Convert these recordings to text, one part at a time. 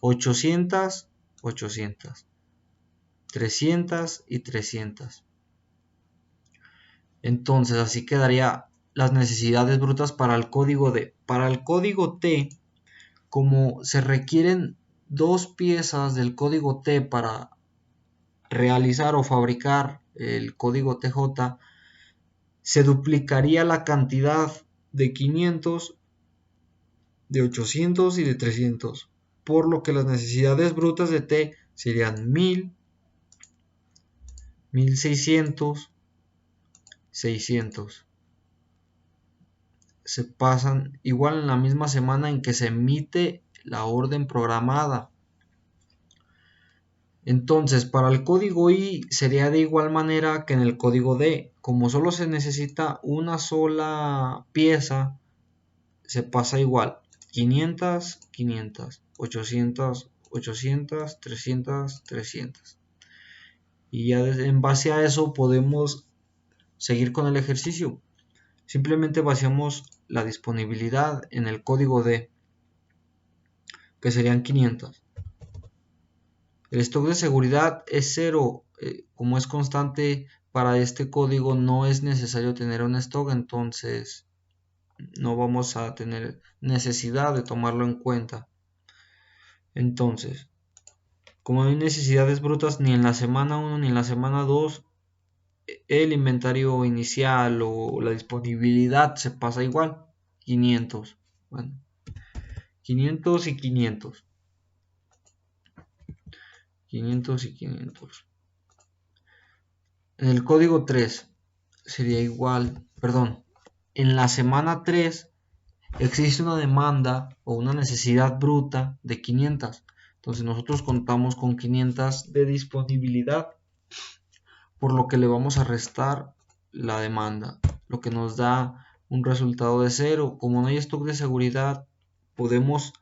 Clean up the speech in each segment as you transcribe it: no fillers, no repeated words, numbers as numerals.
800, 800, 300 y 300. Entonces así quedaría las necesidades brutas para el código D. Para el código T, como se requieren 2 piezas del código T para realizar o fabricar el código TJ, se duplicaría la cantidad de 500, de 800 y de 300, por lo que las necesidades brutas de T serían 1000, 1600, 600. Se pasan igual en la misma semana en que se emite la orden programada. Entonces, para el código I sería de igual manera que en el código D. Como solo se necesita una sola pieza, se pasa igual. 500, 500, 800, 800, 300, 300. Y ya en base a eso podemos seguir con el ejercicio. Simplemente vaciamos la disponibilidad en el código D, que serían 500. El stock de seguridad es 0. Como es constante para este código, no es necesario tener un stock, entonces no vamos a tener necesidad de tomarlo en cuenta. Entonces, como no hay necesidades brutas ni en la semana 1 ni en la semana 2, el inventario inicial o la disponibilidad se pasa igual. 500. Bueno, 500 y 500. 500 y 500. En el código 3 sería igual, perdón, en la semana 3 existe una demanda o una necesidad bruta de 500. Entonces nosotros contamos con 500 de disponibilidad, por lo que le vamos a restar la demanda, lo que nos da un resultado de 0. Como no hay stock de seguridad, podemos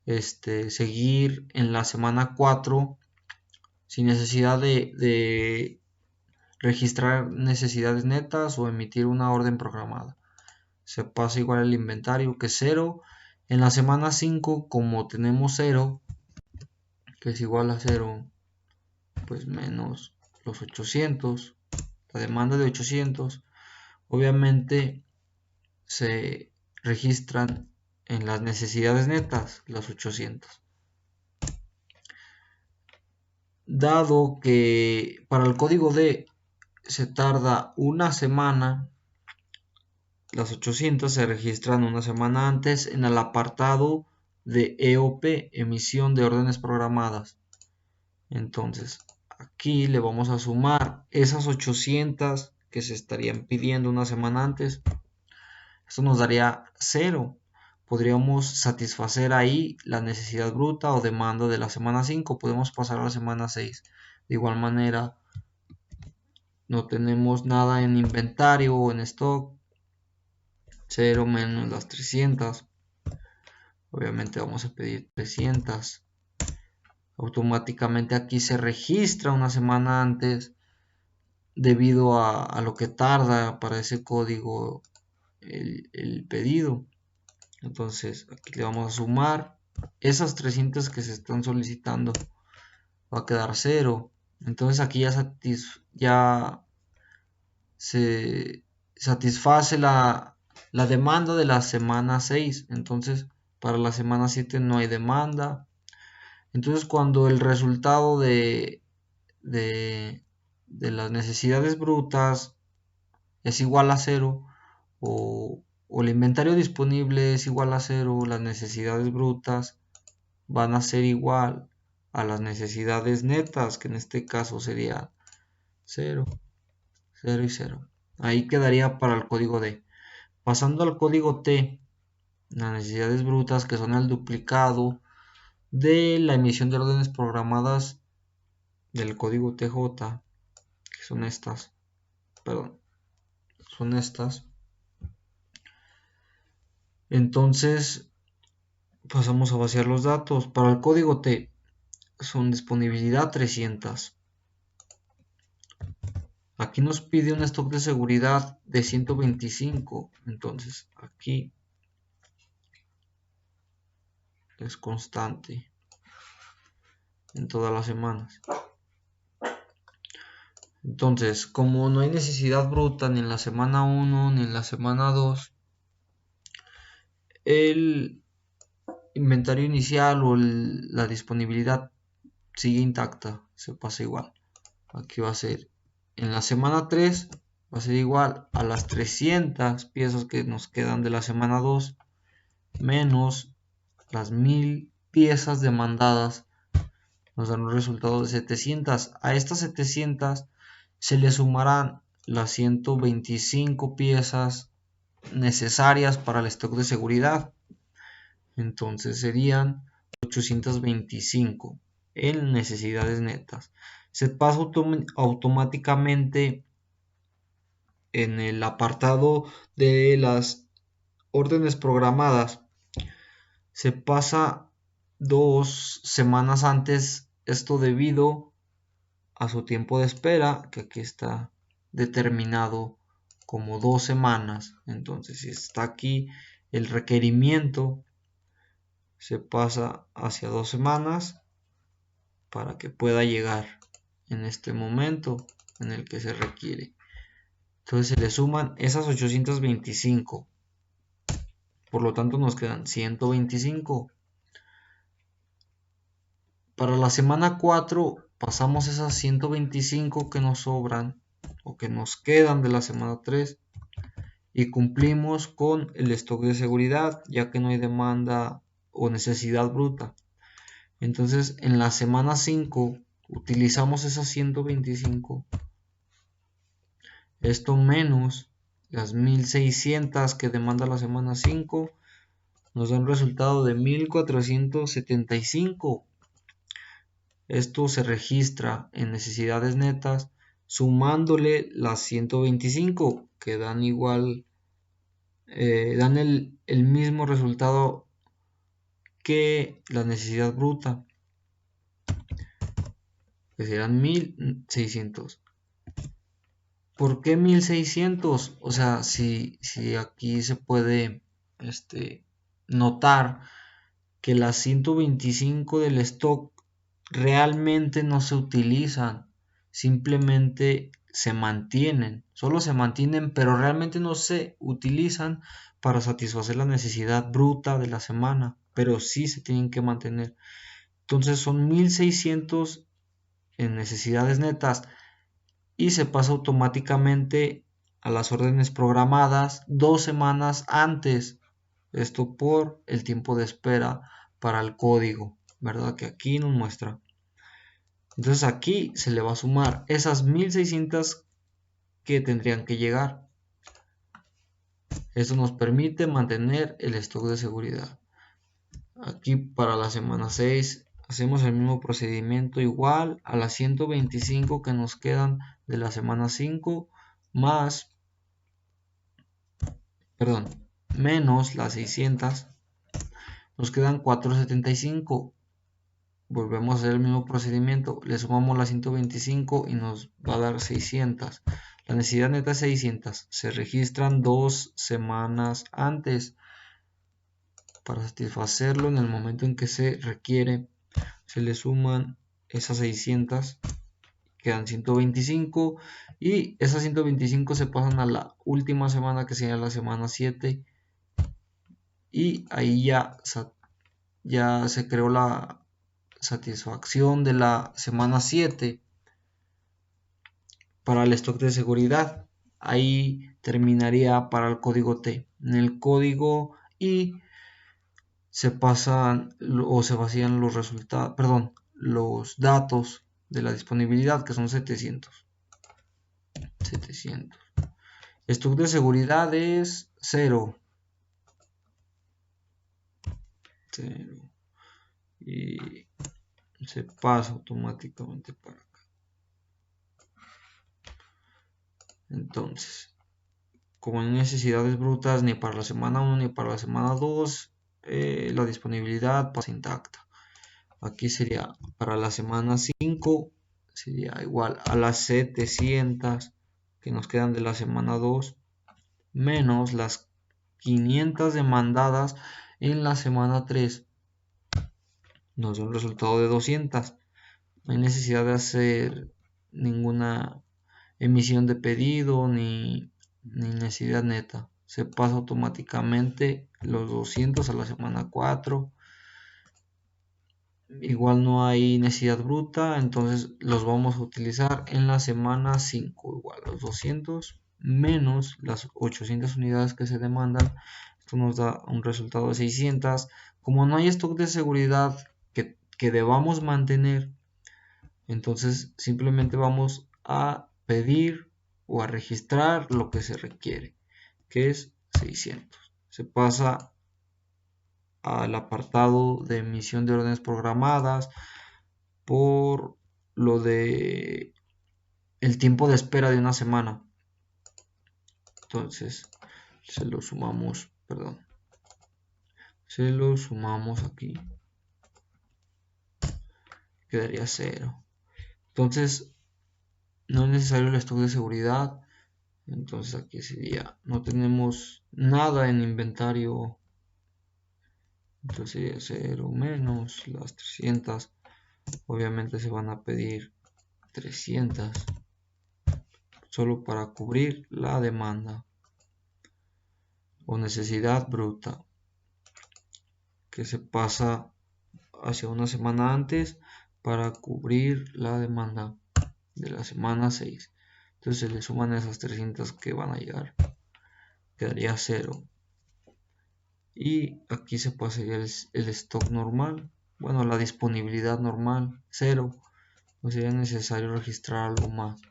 seguir en la semana 4 sin necesidad de registrar necesidades netas o emitir una orden programada. Se pasa igual el inventario, que es 0. En la semana 5, como tenemos 0, que es igual a 0, pues menos los 800, la demanda de 800, obviamente se registran en las necesidades netas las 800. Dado que para el código D se tarda una semana, las 800 se registran una semana antes en el apartado de EOP, emisión de órdenes programadas. Entonces, aquí le vamos a sumar esas 800 que se estarían pidiendo una semana antes. Esto nos daría 0. Podríamos satisfacer ahí la necesidad bruta o demanda de la semana 5. Podemos pasar a la semana 6. De igual manera, no tenemos nada en inventario o en stock. 0 menos las 300. Obviamente vamos a pedir 300. Automáticamente aquí se registra una semana antes debido a lo que tarda para ese código el pedido. Entonces aquí le vamos a sumar esas 300 que se están solicitando, va a quedar 0. Entonces aquí ya se satisface la demanda de la semana 6. Entonces para la semana 7 no hay demanda. Entonces cuando el resultado de las necesidades brutas es igual a 0 o el inventario disponible es igual a 0, las necesidades brutas van a ser igual a las necesidades netas, que en este caso sería 0, 0 y 0. Ahí quedaría para el código D. Pasando al código T, las necesidades brutas, que son el duplicado de la emisión de órdenes programadas del código TJ, que son estas, son estas. Entonces pasamos a vaciar los datos. Para el código T son disponibilidad 300. Aquí nos pide un stock de seguridad de 125. Entonces aquí es constante. en todas las semanas. Entonces, como no hay necesidad bruta ni en la semana 1 ni en la semana 2, el inventario inicial o la disponibilidad sigue intacta, se pasa igual. Aquí va a ser en la semana 3, va a ser igual a las 300 piezas que nos quedan de la semana 2 menos las 1000 piezas demandadas, nos dan un resultado de 700. A estas 700 se le sumarán las 125 piezas necesarias para el stock de seguridad. Entonces serían 825 en necesidades netas. Se pasa automáticamente en el apartado de las órdenes programadas. Se pasa 2 semanas antes, esto debido a su tiempo de espera, que aquí está determinado como 2 semanas. Entonces, si está aquí el requerimiento, se pasa hacia 2 semanas para que pueda llegar en este momento en el que se requiere. Entonces se le suman esas 825. Por lo tanto nos quedan 125. Para la semana 4 pasamos esas 125 que nos sobran o que nos quedan de la semana 3 y cumplimos con el stock de seguridad, ya que no hay demanda o necesidad bruta. Entonces en la semana 5 utilizamos esas 125, esto menos las 1600 que demanda la semana 5, nos da un resultado de 1475. Esto se registra en necesidades netas sumándole las 125 que dan igual, dan el mismo resultado que la necesidad bruta, que serán 1600. ¿Por qué 1600? O sea, si aquí se puede notar que las 125 del stock realmente no se utilizan, simplemente se mantienen, solo se mantienen, pero realmente no se utilizan para satisfacer la necesidad bruta de la semana, pero sí se tienen que mantener. Entonces son 1600 en necesidades netas y se pasa automáticamente a las órdenes programadas 2 semanas antes, esto por el tiempo de espera para el código, ¿verdad? Que aquí nos muestra. Entonces aquí se le va a sumar esas 1600 que tendrían que llegar. Esto nos permite mantener el stock de seguridad. Aquí para la semana 6 hacemos el mismo procedimiento igual a las 125 que nos quedan de la semana 5 más, menos las 600, nos quedan 475. Volvemos a hacer el mismo procedimiento, le sumamos las 125 y nos va a dar 600. La necesidad neta es 600, se registran 2 semanas antes. Para satisfacerlo en el momento en que se requiere, se le suman esas 600, quedan 125 y esas 125 se pasan a la última semana, que sería la semana 7, y ahí ya se creó la satisfacción de la semana 7 para el stock de seguridad. Ahí terminaría para el código T. En el código I se pasan o se vacían los resultados, los datos de la disponibilidad, que son 700. Stock de seguridad es 0. Y se pasa automáticamente para acá. Entonces, como no hay necesidades brutas ni para la semana 1 ni para la semana 2, la disponibilidad pasa intacta. Aquí sería para la semana 5, sería igual a las 700 que nos quedan de la semana 2, menos las 500 demandadas en la semana 3. Nos da un resultado de 200. No hay necesidad de hacer ninguna emisión de pedido ni necesidad neta. Se pasa automáticamente los 200 a la semana 4. Igual no hay necesidad bruta, entonces los vamos a utilizar en la semana 5. Igual los 200 menos las 800 unidades que se demandan. Esto nos da un resultado de 600. Como no hay stock de seguridad que debamos mantener, entonces simplemente vamos a pedir o a registrar lo que se requiere, que es 600. Se pasa al apartado de emisión de órdenes programadas por lo de el tiempo de espera de una semana. Entonces se lo sumamos aquí, quedaría 0. Entonces no es necesario el stock de seguridad. Entonces aquí sería, no tenemos nada en inventario. Entonces sería 0 menos las 300. Obviamente se van a pedir 300 solo para cubrir la demanda o necesidad bruta que se pasa hacia una semana antes para cubrir la demanda de la semana 6. Entonces se le suman esas 300 que van a llegar, quedaría 0. Y aquí se pasaría el stock normal, bueno, la disponibilidad normal, 0. No sería necesario registrar algo más.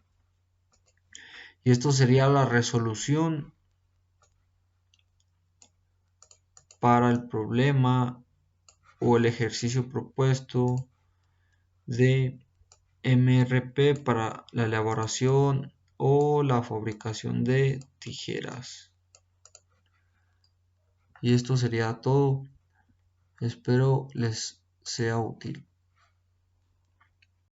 Y esto sería la resolución para el problema o el ejercicio propuesto de MRP para la elaboración o la fabricación de tijeras. Y esto sería todo. Espero les sea útil.